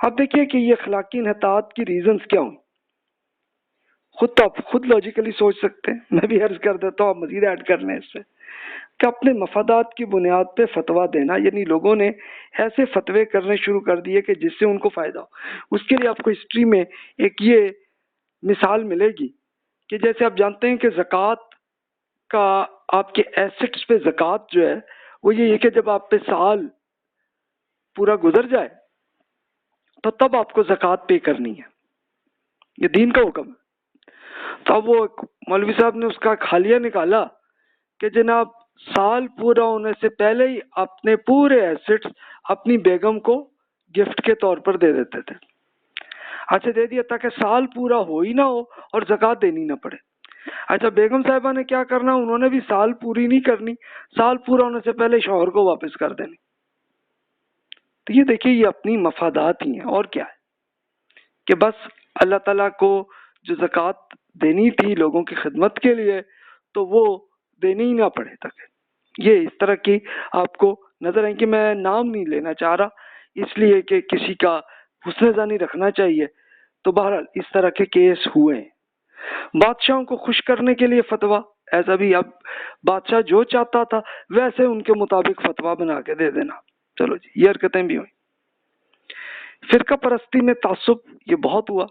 اب دیکھیے کہ یہ اخلاقی انحطاط کی ریزنز کیا ہوں، خود تو آپ خود لاجیکلی سوچ سکتے ہیں، میں بھی عرض کر دیتا ہوں، آپ مزید ایڈ کر لیں اس سے، کہ اپنے مفادات کی بنیاد پہ فتویٰ دینا، یعنی لوگوں نے ایسے فتوے کرنے شروع کر دیے کہ جس سے ان کو فائدہ ہو۔ اس کے لیے آپ کو ہسٹری میں ایک یہ مثال ملے گی کہ جیسے آپ جانتے ہیں کہ زکوٰۃ کا آپ کے ایسٹس پہ زکوٰۃ جو ہے وہ یہ ہے کہ جب آپ پہ سال پورا گزر جائے تو تب آپ کو زکوٰۃ پے کرنی ہے، یہ دین کا حکم ہے۔ تو اب وہ مولوی صاحب نے اس کا حالیہ نکالا کہ جناب سال پورا ہونے سے پہلے ہی اپنے پورے ایسٹس اپنی بیگم کو گفٹ کے طور پر دے دیتے تھے۔ اچھا دے دیا تاکہ سال پورا ہو ہی نہ ہو اور زکوٰۃ دینی نہ پڑے۔ اچھا بیگم صاحبہ نے کیا کرنا، انہوں نے بھی سال پوری نہیں کرنی، سال پورا ہونے سے پہلے شوہر کو واپس کر دینی۔ تو یہ دیکھیے یہ اپنی مفادات ہی ہیں اور کیا ہے کہ بس اللہ تعالیٰ کو جو زکوٰۃ دینی تھی لوگوں کی خدمت کے لیے تو وہ دینی ہی نہ پڑے تک۔ یہ اس طرح کی آپ کو نظر آئیں کہ میں نام نہیں لینا چاہ رہا اس لیے کہ کسی کا حسن ظنی رکھنا چاہیے، تو بہرحال اس طرح کے کیس ہوئے ہیں۔ بادشاہوں کو خوش کرنے کے لیے فتویٰ، ایسا بھی اب بادشاہ جو چاہتا تھا ویسے ان کے مطابق فتویٰ بنا کے دے دینا، چلو جی یہ حرکتیں بھی ہوئیں۔ فرقہ پرستی میں تعصب یہ بہت ہوا،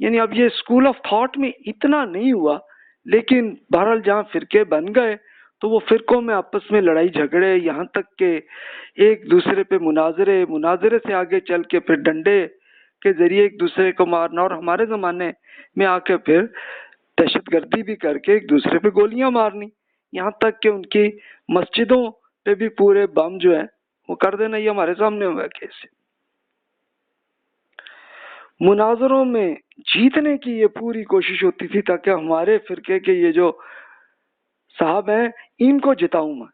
یعنی اب یہ اسکول آف تھاٹ میں اتنا نہیں ہوا لیکن بہرحال جہاں فرقے بن گئے تو وہ فرقوں میں آپس میں لڑائی جھگڑے، یہاں تک کہ ایک دوسرے پہ مناظرے سے آگے چل کے پھر ڈنڈے کے ذریعے ایک دوسرے کو مارنا، اور ہمارے زمانے میں آ کے پھر دہشت گردی بھی کر کے ایک دوسرے پہ گولیاں مارنی، یہاں تک کہ ان کی مسجدوں پہ بھی پورے بم جو ہے وہ کر دینا۔ یہ ہمارے سامنے ہوا کیس۔ مناظروں میں جیتنے کی یہ پوری کوشش ہوتی تھی تاکہ ہمارے فرقے کے یہ جو صاحب ہیں ان کو جتاؤں میں،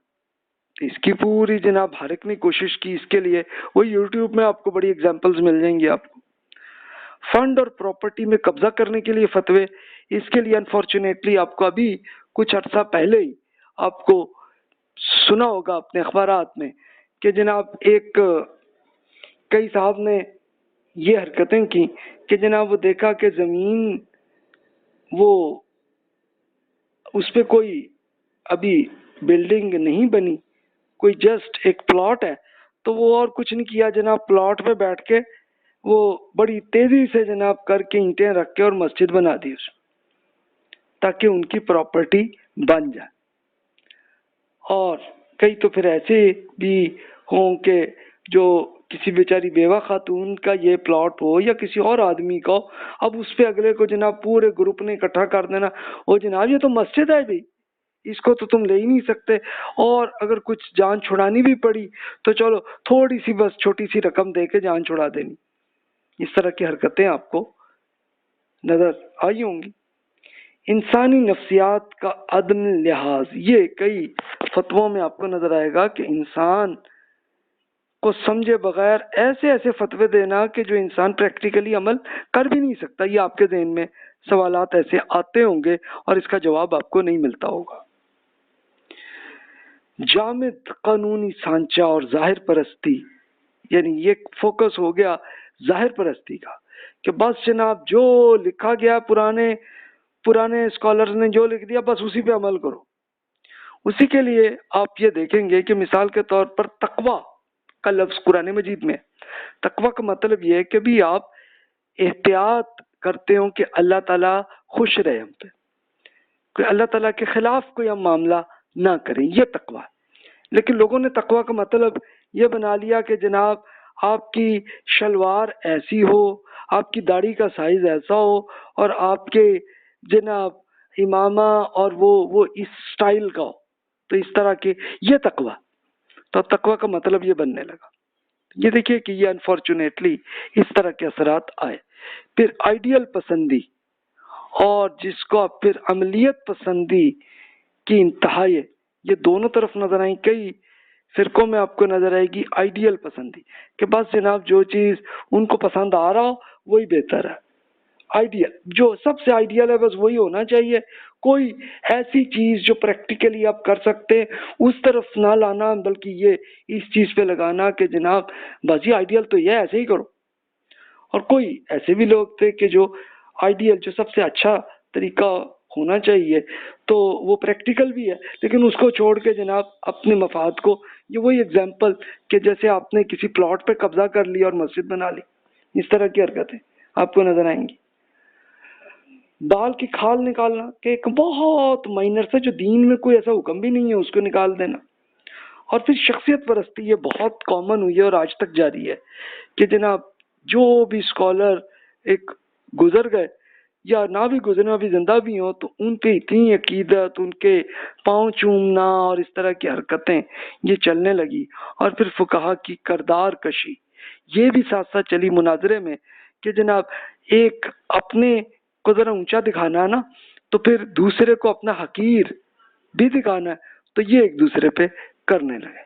اس کی پوری جناب ہر ایک نے کوشش کی اس کے لیے، وہ یوٹیوب میں آپ کو بڑی ایگزامپلز مل جائیں گی آپ کو۔ فنڈ اور پراپرٹی میں قبضہ کرنے کے لیے فتوے، اس کے لیے انفارچونیٹلی آپ کو ابھی کچھ عرصہ پہلے ہی آپ کو سنا ہوگا اپنے اخبارات میں کہ جناب ایک کئی صاحب نے یہ حرکتیں کی کہ جناب وہ دیکھا کہ زمین وہ اس پہ کوئی ابھی بلڈنگ نہیں بنی، کوئی جسٹ ایک پلاٹ ہے، تو وہ اور کچھ نہیں کیا جناب، پلاٹ پہ بیٹھ کے وہ بڑی تیزی سے جناب کر کے اینٹیں رکھ کے اور مسجد بنا دی اس تاکہ ان کی پراپرٹی بن جائے۔ اور کئی تو پھر ایسے بھی ہوں کہ جو کسی بیچاری بیوہ خاتون کا یہ پلاٹ ہو یا کسی اور آدمی کا ہو، اب اس پہ اگلے کو جناب پورے گروپ نے اکٹھا کر دینا، وہ جناب یہ تو مسجد ہے بھائی، اس کو تو تم لے ہی نہیں سکتے، اور اگر کچھ جان چھڑانی بھی پڑی تو چلو تھوڑی سی بس چھوٹی سی رقم دے کے جان چھڑا دینی۔ اس طرح کی حرکتیں آپ کو نظر آئی ہوں گی۔ انسانی نفسیات کا عدم لحاظ، یہ کئی فتووں میں آپ کو نظر آئے گا کہ انسان کو سمجھے بغیر ایسے ایسے فتوے دینا کہ جو انسان پریکٹیکلی عمل کر بھی نہیں سکتا۔ یہ آپ کے ذہن میں سوالات ایسے آتے ہوں گے اور اس کا جواب آپ کو نہیں ملتا ہوگا۔ جامد قانونی سانچہ اور ظاہر پرستی، یعنی یہ فوکس ہو گیا ظاہر پرستی کا کہ بس جناب جو لکھا گیا پرانے اسکالرز نے جو لکھ دیا بس اسی پہ عمل کرو۔ اسی کے لیے آپ یہ دیکھیں گے کہ مثال کے طور پر تقویٰ کا لفظ قرآن مجید میں، تقویٰ کا مطلب یہ ہے کہ بھی آپ احتیاط کرتے ہوں کہ اللہ تعالیٰ خوش رہے ہم پہ، کہ اللہ تعالیٰ کے خلاف کوئی ہم معاملہ نہ کریں، یہ تقویٰ۔ لیکن لوگوں نے تقویٰ کا مطلب یہ بنا لیا کہ جناب آپ کی شلوار ایسی ہو، آپ کی داڑھی کا سائز ایسا ہو، اور آپ کے جناب امامہ اور وہ اس سٹائل کا ہو، تو اس طرح کے یہ تقویٰ۔ تو تقویٰ کا مطلب یہ بننے لگا۔ یہ دیکھیے کہ یہ انفارچونیٹلی اس طرح کے اثرات آئے۔ پھر آئیڈیل پسندی، اور جس کو آپ پھر عملیت پسندی کی انتہا، یہ دونوں طرف نظر آئیں۔ کئی فرقوں میں آپ کو نظر آئے گی آئیڈیل پسندی کہ بس جناب جو چیز ان کو پسند آ رہا ہو وہی بہتر ہے۔ آئیڈیل جو سب سے آئیڈیل ہے بس وہی ہونا چاہیے، کوئی ایسی چیز جو پریکٹیکلی آپ کر سکتے ہیں اس طرف نہ لانا، بلکہ یہ اس چیز پہ لگانا کہ جناب بس یہ آئیڈیل تو یہ ایسے ہی کرو۔ اور کوئی ایسے بھی لوگ تھے کہ جو آئیڈیل، جو سب سے اچھا طریقہ ہونا چاہیے تو وہ پریکٹیکل بھی ہے، لیکن اس کو چھوڑ کے جناب اپنے مفاد کو، یہ وہی ایگزامپل کہ جیسے آپ نے کسی پلاٹ پہ قبضہ کر لیا اور مسجد بنا لی، اس طرح کی حرکتیں آپ کو نظر آئیں گی۔ بال کی کھال نکالنا کہ ایک بہت مائنر سے، جو دین میں کوئی ایسا حکم بھی نہیں ہے، اس کو نکال دینا۔ اور پھر شخصیت پرستی، یہ بہت کامن ہوئی ہے اور آج تک جاری ہے کہ جناب جو بھی اسکالر ایک گزر گئے یا نہ بھی گزرے، ابھی زندہ بھی ہوں، تو ان پہ اتنی عقیدت، ان کے پاؤں چومنا اور اس طرح کی حرکتیں یہ چلنے لگی۔ اور پھر فقہا کی کردار کشی یہ بھی ساتھ ساتھ چلی مناظرے میں کہ جناب ایک اپنے کو ذرا اونچا دکھانا ہے نا، تو پھر دوسرے کو اپنا حقیر بھی دکھانا ہے، تو یہ ایک دوسرے پہ کرنے لگے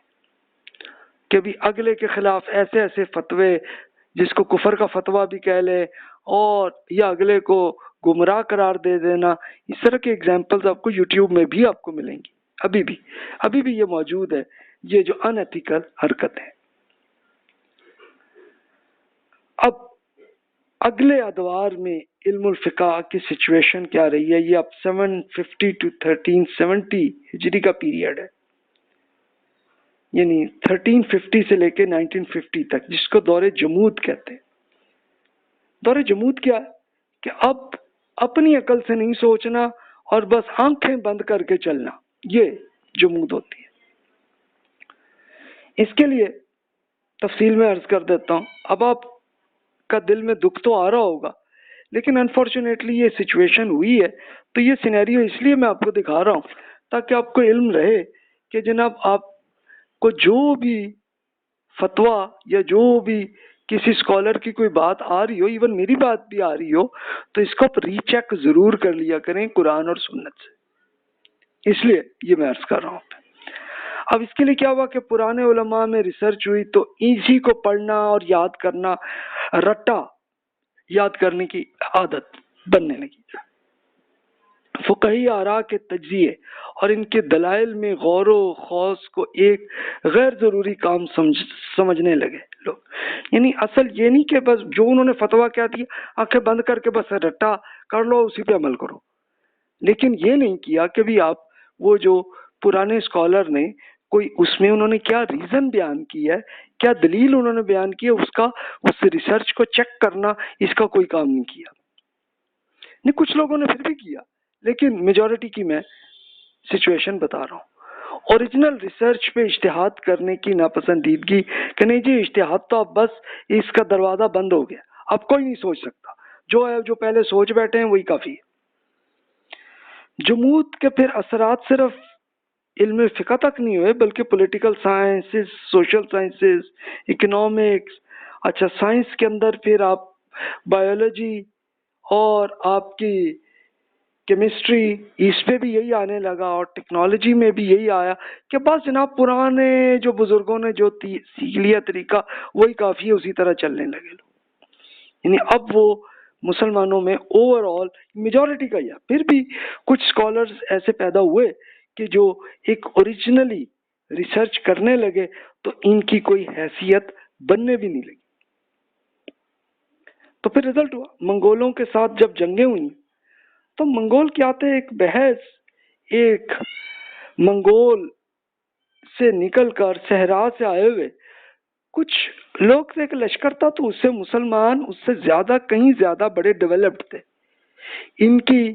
کہ بھی اگلے کے خلاف ایسے ایسے فتوے، جس کو کفر کا فتویٰ بھی کہہ لے، اور یا اگلے کو گمراہ قرار دے دینا۔ اس طرح کے ایگزامپلز آپ کو یوٹیوب میں بھی آپ کو ملیں گی، ابھی بھی یہ موجود ہے، یہ جو ان ایتھیکل حرکت ہے۔ اب اگلے ادوار میں علم الفقہ کی سچویشن کیا رہی ہے، یہ اب 750 to 1370 ہجری کا پیریڈ ہے، یعنی 1350 سے لے کے 1950 تک، جس کو دور جمود کہتے ہیں۔ دور جمود کیا ہے کہ اب اپنی عقل سے نہیں سوچنا اور بس آنکھیں بند کر کے چلنا، یہ جمود ہوتی ہے۔ اس کے لیے تفصیل میں عرض کر دیتا ہوں۔ اب آپ کا دل میں دکھ تو آ رہا ہوگا، لیکن انفارچونیٹلی یہ سچویشن ہوئی ہے، تو یہ سینیریو اس لیے میں آپ کو دکھا رہا ہوں تاکہ آپ کو علم رہے کہ جناب آپ کو جو بھی فتویٰ یا جو بھی کسی اسکالر کی کوئی بات آ رہی ہو، ایون میری بات بھی آ رہی ہو، تو اس کو آپ ری چیک ضرور کر لیا کریں قرآن اور سنت سے۔ اس لیے یہ میں عرض کر رہا ہوں۔ اب اس کے لیے کیا ہوا کہ پرانے علماء میں ریسرچ ہوئی تو اسی کو پڑھنا اور یاد کرنا، رٹا یاد کرنے کی عادت بننے لگی۔ فقہی آراء کے تجزیے اور ان کے دلائل میں غور و خوض کو ایک غیر ضروری کام سمجھنے لگے لوگ۔ یعنی اصل یہ نہیں کہ بس جو انہوں نے فتویٰ کیا دیا آنکھیں بند کر کے بس رٹا کر لو، اسی پہ عمل کرو، لیکن یہ نہیں کیا کہ بھی آپ وہ جو پرانے اسکالر نے کوئی اس میں انہوں نے کیا ریزن بیان کیا ہے، کیا دلیل انہوں نے بیان کی ہے، اس ریسرچ کو چیک کرنا، اس کا کوئی کام نہیں کیا۔ نہیں، کچھ لوگوں نے پھر بھی کیا، لیکن میجورٹی کی میں سچویشن بتا رہا ہوں۔ اوریجنل ریسرچ پہ اجتہاد کرنے کی ناپسندیدگی کہ نہیں جی اجتہاد تو اب بس اس کا دروازہ بند ہو گیا، اب کوئی نہیں سوچ سکتا، جو ہے جو پہلے سوچ بیٹھے ہیں وہی کافی ہے۔ جمود کے پھر اثرات صرف علم فقہ تک نہیں ہوئے، بلکہ political sciences, social sciences, economics, اچھا سائنس کے اندر پھر آپ بایولوجی اور آپ کی کیمسٹری، اس پہ بھی یہی آنے لگا، اور ٹیکنالوجی میں بھی یہی آیا کہ بس جناب پرانے جو بزرگوں نے جو سیکھ لیا طریقہ وہی کافی ہے، اسی طرح چلنے لگے لوگ۔ یعنی اب وہ مسلمانوں میں اوور آل میجورٹی کا یا پھر بھی کچھ اسکالرز ایسے پیدا ہوئے کہ جو ایک اوریجنلی ریسرچ کرنے لگے تو ان کی کوئی حیثیت بننے بھی نہیں لگی۔ تو پھر رزلٹ ہوا، منگولوں کے ساتھ جب جنگیں ہوئیں تو منگول کیا تھے، ایک بحث، ایک منگول سے نکل کر صحرا سے آئے ہوئے کچھ لوگ تھے، ایک لشکر تھا، تو اس سے مسلمان اس سے زیادہ کہیں زیادہ بڑے ڈیولپڈ تھے، ان کی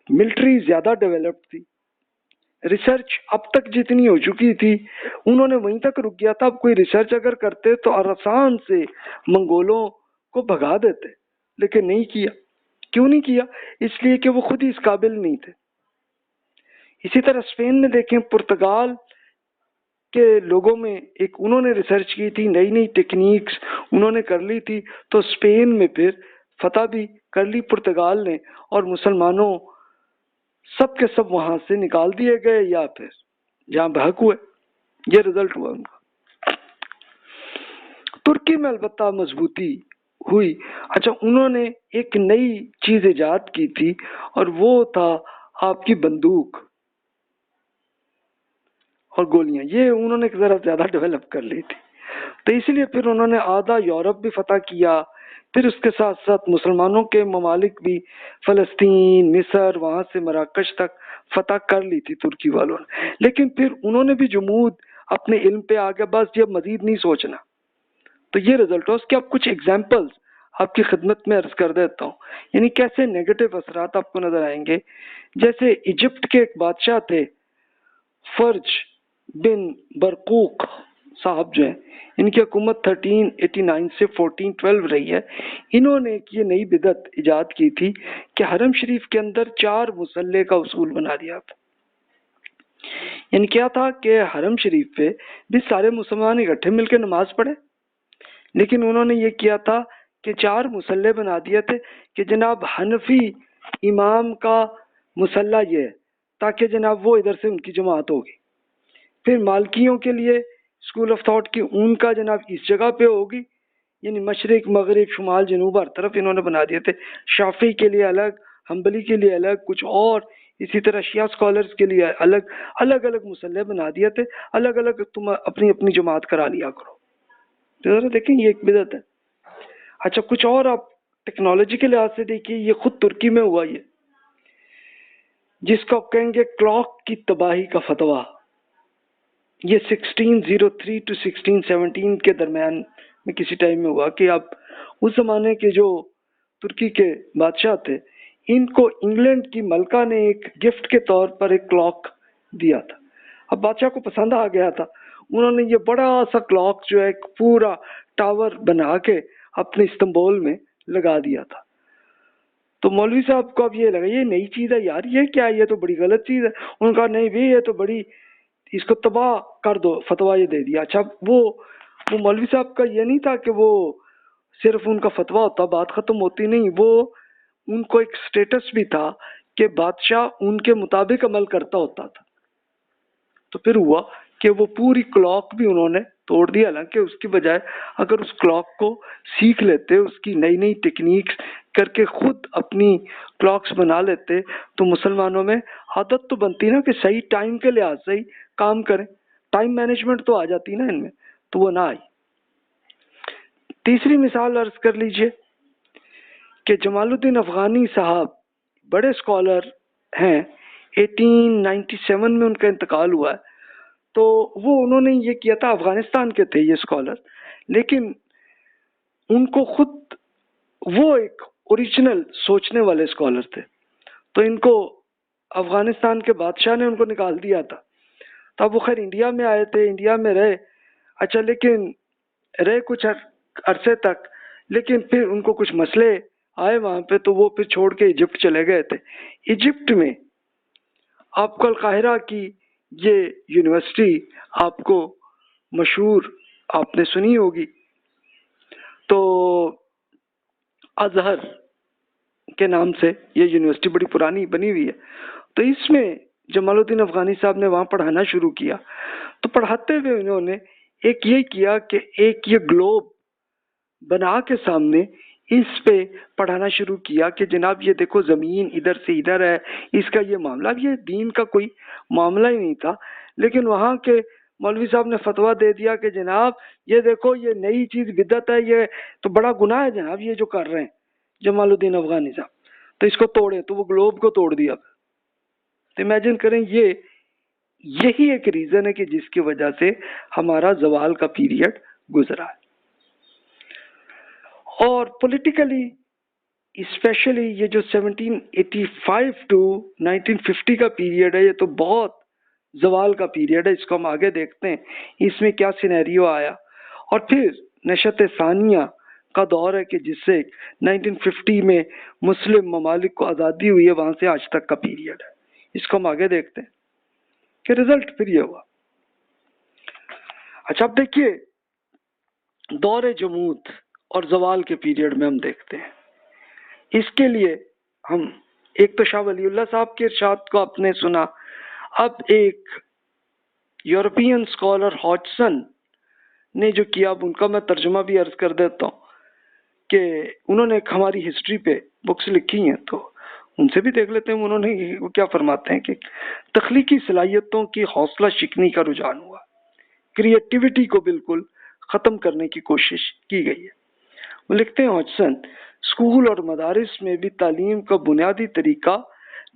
ملٹری زیادہ ڈیولپڈ تھی، ریسرچ اب تک جتنی ہو چکی تھی انہوں نے وہیں تک رک گیا تھا۔ اب کوئی ریسرچ اگر کرتے تو آسان سے منگولوں کو بھگا دیتے، لیکن نہیں کیا۔ کیوں نہیں کیا؟ اس لیے کہ وہ خود ہی اس قابل نہیں تھے۔ اسی طرح اسپین میں دیکھیں، پرتگال کے لوگوں میں ایک انہوں نے ریسرچ کی تھی، نئی نئی ٹیکنیکس انہوں نے کر لی تھی، تو اسپین میں پھر فتح بھی کر لی پرتگال نے، اور مسلمانوں سب کے سب وہاں سے نکال دیے گئے یا پھر جہاں بحق ہوئے۔ یہ رزلٹ ہوا ان کا۔ ترکی میں البتہ مضبوطی ہوئی۔ اچھا، انہوں نے ایک نئی چیز ایجاد کی تھی اور وہ تھا آپ کی بندوق اور گولیاں، یہ انہوں نے ذرا زیادہ ڈیولپ کر لی تھی، تو اس لیے پھر انہوں نے آدھا یورپ بھی فتح کیا، پھر اس کے ساتھ ساتھ مسلمانوں کے ممالک بھی، فلسطین، مصر، وہاں سے مراکش تک فتح کر لی تھی ترکی والوں نے، لیکن پھر انہوں نے بھی جمود اپنے علم پہ آگے، بس یہ مزید نہیں سوچنا. تو یہ رزلٹ ہے اس کے. اب کچھ ایگزامپلز آپ کی خدمت میں عرض کر دیتا ہوں، یعنی کیسے نیگیٹو اثرات آپ کو نظر آئیں گے. جیسے ایجپٹ کے ایک بادشاہ تھے فرج بن برقوق صاحب جو ہیں، ان کی حکومت 1389 سے 1412 رہی ہے. انہوں نے ایک یہ نئی بدعت ایجاد کی تھی کہ حرم شریف کے اندر 4 مصلے کا اصول بنا دیا تھا. یعنی کیا تھا کہ حرم شریف پہ بھی سارے مسلمان اکٹھے مل کے نماز پڑھے، لیکن انہوں نے یہ کیا تھا کہ 4 مصلے بنا دیے تھے کہ جناب حنفی امام کا مصلہ یہ ہے، تاکہ جناب وہ ادھر سے ان کی جماعت ہوگی. پھر مالکیوں کے لیے اسکول آف تھاٹ کی ان کا جناب اس جگہ پہ ہوگی، یعنی مشرق مغرب شمال جنوب ہر طرف انہوں نے بنا دیے تھے. شافعی کے لیے الگ، حنبلی کے لیے الگ، کچھ اور اسی طرح شیعہ اسکالرز کے لیے الگ الگ الگ مصلے بنا دیے تھے. الگ الگ تم اپنی اپنی جماعت کرا لیا کرو. ذرا دیکھیں یہ ایک بدعت ہے. اچھا کچھ اور آپ ٹیکنالوجی کے لحاظ سے دیکھیے، یہ خود ترکی میں ہوا، یہ جس کو کہیں گے کلاک کی تباہی کا فتویٰ. یہ 1603 ٹو 1617 کے درمیان میں کسی ٹائم میں ہوا کہ اب اس زمانے کے جو ترکی کے بادشاہ تھے، ان کو انگلینڈ کی ملکہ نے ایک گفٹ کے طور پر ایک کلاک دیا تھا. اب بادشاہ کو پسند آ گیا تھا، انہوں نے یہ بڑا سا کلاک جو ہے ایک پورا ٹاور بنا کے اپنے استنبول میں لگا دیا تھا. تو مولوی صاحب کو اب یہ لگا یہ نئی چیز ہے یار، یہ کیا ہے، یہ تو بڑی غلط چیز ہے. انہوں نے کہا نہیں بھی یہ تو بڑی، اس کو تباہ کر دو، فتویٰ یہ دے دیا. اچھا وہ مولوی صاحب کا یہ نہیں تھا کہ وہ صرف ان کا فتویٰ ہوتا بات ختم ہوتی، نہیں، وہ ان کو ایک سٹیٹس بھی تھا کہ بادشاہ ان کے مطابق عمل کرتا ہوتا تھا. تو پھر ہوا کہ وہ پوری کلاک بھی انہوں نے توڑ دیا، حالانکہ اس کی بجائے اگر اس کلاک کو سیکھ لیتے، اس کی نئی نئی ٹیکنیکس کر کے خود اپنی کلاکس بنا لیتے، تو مسلمانوں میں عادت تو بنتی نا کہ صحیح ٹائم کے لحاظ سے ہی کام کریں. ٹائم مینجمنٹ تو آ جاتی نا ان میں، تو وہ نہ آئی. تیسری مثال عرض کر لیجئے کہ جمال الدین افغانی صاحب بڑے اسکالر ہیں، 1897 میں ان کا انتقال ہوا ہے. تو وہ انہوں نے یہ کیا تھا، افغانستان کے تھے یہ اسکالر، لیکن ان کو خود وہ ایک اوریجنل سوچنے والے اسکالر تھے. تو ان کو افغانستان کے بادشاہ نے ان کو نکال دیا تھا. تو اب وہ خیر انڈیا میں آئے تھے، انڈیا میں رہے. اچھا لیکن رہے کچھ عرصے تک، لیکن پھر ان کو کچھ مسئلے آئے وہاں پہ، تو وہ پھر چھوڑ کے ایجپٹ چلے گئے تھے. ایجپٹ میں آپ کو القاہرہ کی یہ یونیورسٹی آپ کو مشہور آپ نے سنی ہوگی، تو ازہر کے نام سے یہ یونیورسٹی بڑی پرانی بنی ہوئی ہے. تو اس میں جمال الدین افغانی صاحب نے وہاں پڑھانا شروع کیا. تو پڑھاتے ہوئے انہوں نے ایک یہ کیا کہ ایک یہ گلوب بنا کے سامنے اس پہ پڑھانا شروع کیا کہ جناب یہ دیکھو زمین ادھر سے ادھر ہے، اس کا یہ معاملہ. اب یہ دین کا کوئی معاملہ ہی نہیں تھا، لیکن وہاں کے مولوی صاحب نے فتویٰ دے دیا کہ جناب یہ دیکھو یہ نئی چیز بدعت ہے، یہ تو بڑا گناہ ہے جناب یہ جو کر رہے ہیں جمال الدین افغانی صاحب، تو اس کو توڑے. تو وہ گلوب کو توڑ دیا. تو امیجن کریں یہی ایک ریزن ہے کہ جس کی وجہ سے ہمارا زوال کا پیریڈ گزرا ہے. اور پولیٹیکلی اسپیشلی یہ جو 1785 ٹو 1950 کا پیریڈ ہے، یہ تو بہت زوال کا پیریڈ ہے. اس کو ہم آگے دیکھتے ہیں اس میں کیا سینیریو آیا. اور پھر نشت ثانیہ کا دور ہے کہ جس سے 1950 میں مسلم ممالک کو آزادی ہوئی ہے، وہاں سے آج تک کا پیریڈ ہے. اس کو ہم آگے دیکھتے ہیں کہ رزلٹ پھر یہ ہوا. اچھا اب دیکھیے دور جمود اور زوال کے پیریڈ میں ہم دیکھتے ہیں. اس کے لیے ہم ایک تو شاہ ولی اللہ صاحب کے ارشاد کو آپ نے سنا. اب ایک یورپین اسکالر ہاجسن نے جو کیا، اب ان کا میں ترجمہ بھی عرض کر دیتا ہوں کہ انہوں نے ایک ہماری ہسٹری پہ بکس لکھی ہیں، تو ان سے بھی دیکھ لیتے ہیں. انہوں نے وہ کیا فرماتے ہیں کہ تخلیقی صلاحیتوں کی حوصلہ شکنی کا رجحان ہوا، کریٹیوٹی کو بالکل ختم کرنے کی کوشش کی گئی ہے. وہ لکھتے ہیں ہاجسن، اسکول اور مدارس میں بھی تعلیم کا بنیادی طریقہ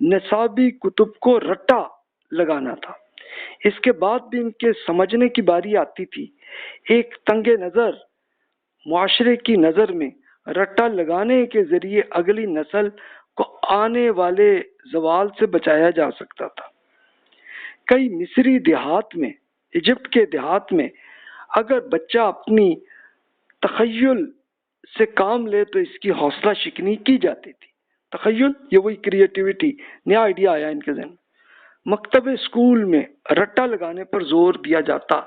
نصابی کتب کو رٹا لگانا تھا۔ اس کے بعد بھی ان کے سمجھنے کی باری آتی تھی۔ ایک تنگ نظر معاشرے کی نظر میں رٹا لگانے کے ذریعے اگلی نسل کو آنے والے زوال سے بچایا جا سکتا تھا۔ کئی مصری دیہات میں، ایجپٹ کے دیہات میں اگر بچہ اپنی تخیل سے کام لے تو اس کی حوصلہ شکنی کی جاتی تھی۔ تخیل، یہ وہی کریٹیوٹی، نیا آئیڈیا آیا ان کے ذہن۔ مکتب اسکول میں رٹا لگانے پر زور دیا جاتا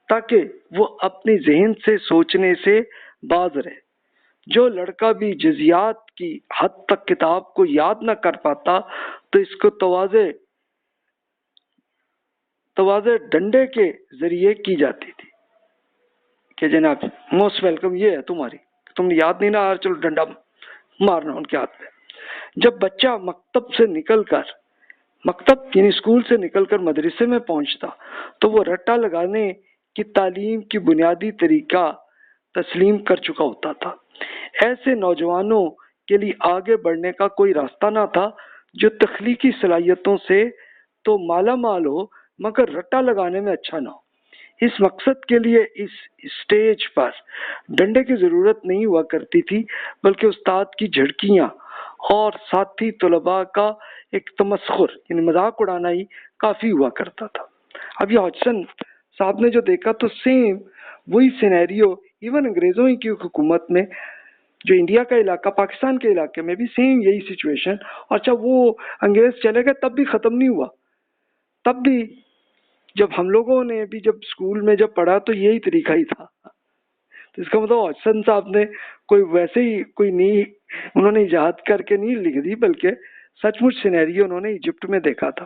تاکہ وہ اپنی ذہن سے سوچنے سے باز رہے۔ جو لڑکا بھی جزیات کی حد تک کتاب کو یاد نہ کر پاتا تو اس کو توازے ڈنڈے کے ذریعے کی جاتی تھی کہ جناب موسٹ ویلکم، یہ ہے تمہاری، تم نے یاد نہیں نہ آ، چلو ڈنڈا مارنا ان کے ہاتھ پہ۔ جب بچہ مکتب یعنی اسکول سے نکل کر مدرسے میں پہنچتا تو وہ رٹا لگانے کی تعلیم کی بنیادی طریقہ تسلیم کر چکا ہوتا تھا۔ ایسے نوجوانوں کے لیے آگے بڑھنے کا کوئی راستہ نہ تھا جو تخلیقی صلاحیتوں سے تو مالا مال ہو مگر رٹا لگانے میں اچھا نہ ہو۔ اس مقصد کے لیے اس اسٹیج پر ڈنڈے کی ضرورت نہیں ہوا کرتی تھی، بلکہ استاد کی جھڑکیاں اور ساتھی طلباء کا ایک تمسخر یعنی مذاق اڑانا ہی کافی ہوا کرتا تھا۔ اب یہ ہاجسن صاحب نے جو دیکھا تو سیم وہی سینیریو ایون انگریزوں کی حکومت میں، جو انڈیا کا علاقہ، پاکستان کے علاقے میں بھی سیم یہی سچویشن، اور اچھا وہ انگریز چلے گئے تب بھی ختم نہیں ہوا۔ تب بھی جب ہم لوگوں نے بھی جب اسکول میں جب پڑھا تو یہی طریقہ ہی تھا۔ تو اس کا مطلب ہاجسن صاحب نے کوئی ویسے ہی کوئی نہیں، انہوں نے ایجاد کر کے نہیں لکھ دی، بلکہ سچ مچ سینیریو انہوں نے ایجپٹ میں دیکھا تھا۔